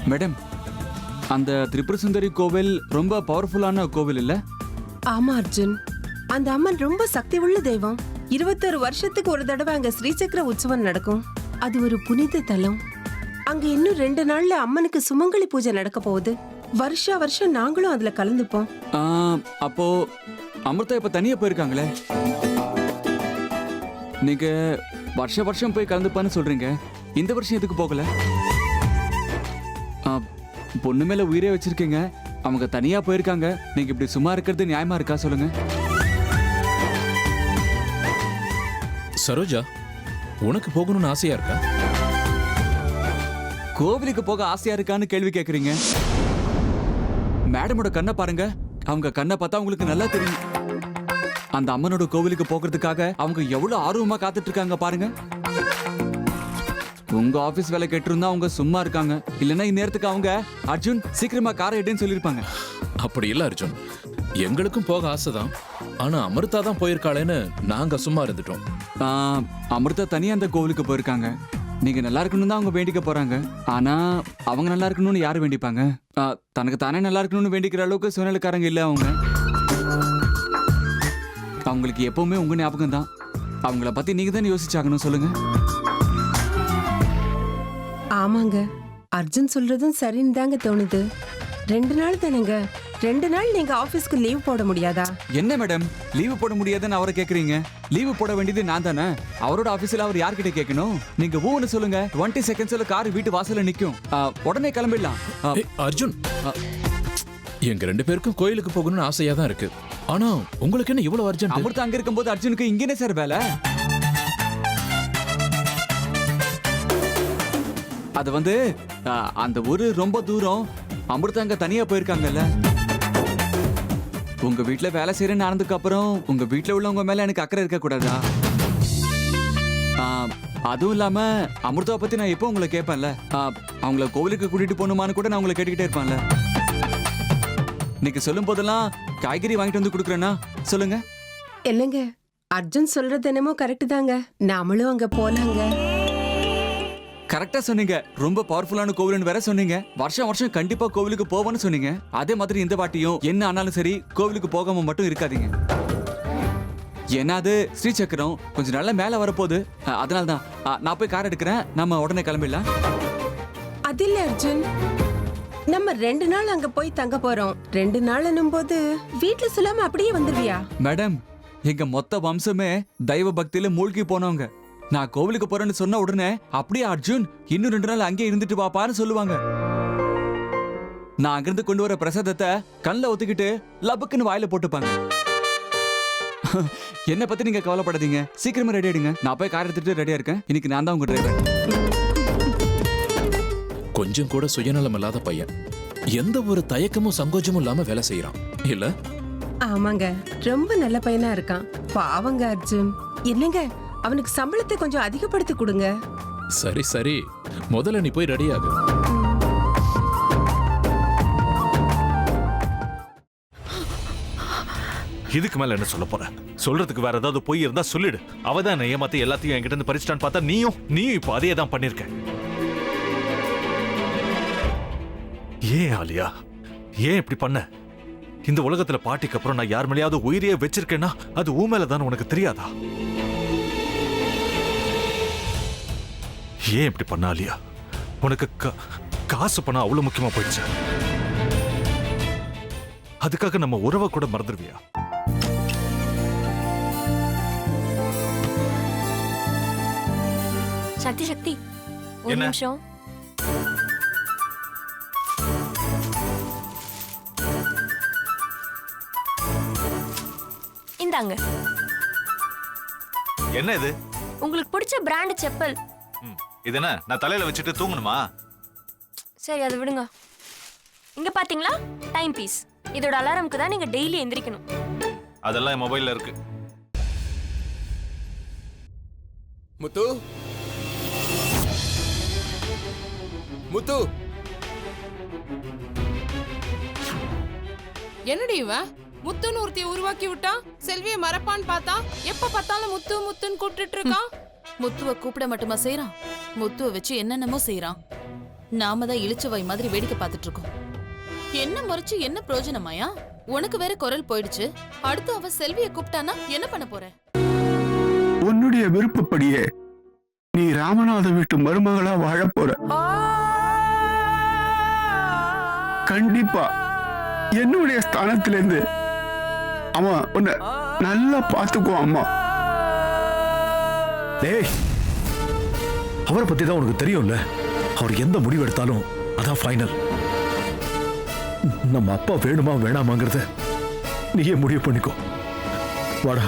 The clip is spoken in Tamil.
மேடம், அந்த திரிபுர சுந்தரி கோவில் ரொம்ப பவர்ஃபுல்லான கோவில் இல்ல? ஆமா அர்ஜுன், அந்த அம்மன் ரொம்ப சக்தி உள்ள தெய்வம். 21 வருஷத்துக்கு ஒரு தடவை அங்க ஸ்ரீசக்கர உற்சவம் நடக்கும். அது ஒரு புனித தலம். அங்க இன்னும் 2 நாள்ல அம்மனுக்கு சுமங்கலி பூஜை நடக்க போகுது. வருஷம் நாங்களும் அதுல கலந்துப்போம். அப்போ அமிர்தா இப்ப தனியா போயிருக்காங்களே, நீங்க வருஷம் போய் கலந்துப்பான்னு சொல்றீங்க, இந்த வருஷம் எதுக்கு போகல? பொண்ணு மேல உயிரே வச்சிருக்கீங்க, அவங்க தனியா போயிருக்காங்க, நீங்க இப்படி சும்மா இருக்கிறது நியாயமா இருக்கா சொல்லுங்க? சரோஜா, உனக்கு போகணும்னு ஆசையா இருக்கா? கோவிலுக்கு போக ஆசையா இருக்கான்னு கேள்வி கேக்குறீங்க? மேடமோட கண்ணை பாருங்க, அவங்க கண்ணை பார்த்தா உங்களுக்கு நல்லா தெரியும். அந்த அம்மனோட கோவிலுக்கு போகிறதுக்காக அவங்க எவ்வளவு ஆர்வமா காத்துட்டு இருக்காங்க பாருங்க. உங்க ஆபீஸ் வேலை கேட்டிருந்தா அவங்க சும்மா இருக்காங்க, இல்லைன்னா இந்நேரத்துக்கு அவங்க அர்ஜுன் சீக்கிரமா காரை எடுன்னு சொல்லியிருப்பாங்க. அப்படி இல்ல அர்ஜுன், எங்களுக்கும் போக ஆசைதான். ஆனா அமிர்தா தான் போயிருக்காளேன்னு நாங்க சும்மா இருந்துட்டோம். அமிர்தா தனியா அந்த கோவிலுக்கு போயிருக்காங்க. நீங்க நல்லா இருக்கணும் தான் அவங்க வேண்டிக்க போறாங்க. ஆனா அவங்க நல்லா இருக்கணும்னு யாரு வேண்டிப்பாங்க? தனக்கு தானே நல்லா இருக்கணும்னு வேண்டிக்கிற அளவுக்கு சுயநலக்காரங்க இல்ல அவங்க. அவங்களுக்கு எப்பவுமே உங்க ஞாபகம் தான். அவங்கள பத்தி நீங்க தானே யோசிச்சாகணும், சொல்லுங்க. ஆமாங்க, அர்ஜுன் சொல்றதும் சரின்னு தாங்க தோணுது. 2 நாள் தானேங்க, 2 நாள் நீங்க ஆபீஸ்க்கு லீவ் போட முடியாதா? என்ன மேடம், லீவு போட முடியாதுன்னு அவரை கேக்குறீங்க? லீவு போட வேண்டியது நான் தானே. அவரோட ஆபீஸ்ல அவர் யார்கிட்ட கேட்கணும்? நீங்க ஊன்னு சொல்லுங்க, 20 செகண்ட்ஸ்ல கார் வீட்டு வாசல்ல நிக்கும், உடனே கிளம்பிடலாம். அர்ஜுன், எங்க 2 பேருக்கும் கோயிலுக்கு போகணும்னு ஆசையா தான் இருக்கு. ஆனா உங்களுக்கு என்ன இவ்வளவு அர்ஜென்ட்? அமிர்தா அங்க இருக்கும்போது அர்ஜுனுக்கு இங்கே சார் வேலை. அது வந்து அந்த ஊரு ரொம்ப தூரம், அமிர்தா அங்க தனியா போயிருக்காங்கல்ல. உங்க வீட்டுல வேலை செய்யறேன்னு ஆனதுக்கு அப்புறம் உங்க வீட்டுல உள்ளவங்க மேல எனக்கு அக்கறை இருக்க கூடாதா? அதுவும் இல்லாம அமிர்தாவை பத்தி நான் எப்போ உங்களை கேட்பேன்ல, அவங்கள கோவிலுக்கு கூட்டிட்டு போகணுமான்னு கூட நான் உங்களை கேட்டுக்கிட்டே இருப்பேன்ல. நீங்க சொல்லும் போதெல்லாம் காய்கறி வாங்கிட்டு வந்து கொடுக்குறேன்னா சொல்லுங்க. இல்லைங்க, அர்ஜுன் சொல்றது என்னமோ கரெக்ட் தாங்க, நாமளும் அங்க போலாங்க. கரெக்டா சொன்னீங்க, ரொம்ப பவர்ஃபுல்லான கோவில்னு வேற சொன்னீங்க. வருஷம் கண்டிப்பா கோவிலுக்கு போவோம்னு சொன்னீங்க. அதே மாதிரி இந்த வாட்டியும் என்ன ஆனாலும் சரி கோவிலுக்கு போகாம மட்டும் இருக்காதீங்க. ஏன்னா அது ஸ்ரீசக்கரம் கொஞ்சம் நாள்ல மேல வரப்போகுது. அதனால்தான் நான் போய் கார் எடுக்கிறேன், நம்ம உடனே கிளம்பிடலாம். அது இல்ல அர்ஜுன், நம்ம 2 நாள் அங்க போய் தங்க போறோம். 2 நாள்னும் போது வீட்டுல சொல்லாம அப்படியே வந்துருவியா? மேடம், எங்க மொத்த வம்சமே தெய்வ பக்தியில மூழ்கி போனவங்க. நான் கோவிலுக்கு போறேன்னு சொன்ன உடனே அப்படியே அர்ஜுன் இன்னும் 2 நாள் அங்கேயே இருந்துட்டு வாப்பான்னு சொல்லுவாங்க. நான் அங்கிருந்து கொண்டு வர பிரசாதத்தை கண்ணில் ஒத்துக்கிட்டு லபுக்குன்னு வாயில போட்டுப்பாங்க. என்ன பத்தி நீங்க கவலைப்படாதீங்க, சீக்கிரமா ரெடி ஆயிடுங்க. நான் போய் கார் எடுத்துட்டு ரெடியா இருக்கேன். இன்னைக்கு நான் தான் உங்க டிரைவர். கொஞ்சம் கூட சுயநலம் இல்லாத பையன், எந்த ஒரு தயக்கமும் சங்கோச்சமும் இல்லாம வேலை செய்யறான் இல்ல? ஆமாங்க, ரொம்ப நல்ல பையனா இருக்கான். பாவங்க அர்ஜுன். இல்லைங்க, அவனுக்கு சம்பளத்தை கொஞ்சம் அதிகப்படுத்தி கொடுங்க. சரி சரி, முதல்ல நீ போய் ரெடி ஆகு. இதுக்கு மேல என்ன சொல்ல போற? சொல்றதுக்கு வேற ஏதாவது பொய் இருந்தா சொல்லிடு. அவதான் ஏமாத்தி எல்லாத்தையும் என்கிட்ட இருந்து பறிச்சிட்டான்னு பார்த்தா நீயும் இப்போ அதே தான் பண்ணிருக்க. ஏன் ஆலியா, ஏன் இப்படி பண்ண? இந்த உலகத்துல பாட்டிக்கு அப்புறம் நான் யார் மேலேயாவது உயிரையே வச்சிருக்கேன்னா அது ஊ மேலதான் உனக்கு தெரியாதா? ஏன் இப்படி பண்ண ஆலியா? உனக்கு காசு பணம் அவ்வளவு முக்கியமா போயிடுச்சு, அதுக்காக நம்ம உறவை கூட மறந்துடுவியா? சக்தி சக்தி, ஒரு நிமிஷம். இந்தாங்க. என்ன இது? உங்களுக்கு பிடிச்ச பிராண்ட் செப்பல். இது என்ன நான் தலையில வச்சுட்டு தூங்கணுமா? சரி, அதை விடுங்க. இங்க பாத்தீங்களா, டைம் பீஸ். இதோட அலாரம்க்கு தான் நீங்க டெய்லி எந்திரிக்கணும். அதெல்லாம் என் மொபைல்ல இருக்கு. முத்து, முத்து, என்னடி இவன் முத்துன்னு ஒருத்திய உருவாக்கி விட்டான். செல்வியை மறப்பான்னு பார்த்தா எப்ப பார்த்தாலும் முத்து முத்துன்னு கூப்பிட்டு இருக்கான். முத்துவ கூப்பிட மட்டுமா செய்யறான், முத்துவ வச்சு என்னென்னமோ செய்யறான். நாம தான் இளிச்சவாய் மாதிரி வேடிக்கை பார்த்துட்டு இருக்கோம். என்ன முறைச்சு என்ன பிரயோஜனமாயா? உனக்கு வேற குரல் போயிடுச்சு. அடுத்து அவ செல்விய கூப்பிட்டானா என்ன பண்ண போற? உன்னுடைய விருப்பப்படியே நீ ராமநாத வீட்டு மருமகளா வாழ போற. கண்டிப்பா என்னுடைய ஸ்தானத்திலிருந்து அவன் உன்னை நல்லா பார்த்துக்குவான் அம்மா. டேய், அவரை பத்தி தான் உனக்கு தெரியும்ல. அவர் எந்த முடிவு எடுத்தாலும் அதான் ஃபைனல். நம்ம அப்பா வேணுமா வேணாமாங்கிறத நீயே முடிவு பண்ணிக்கோ. வாடா.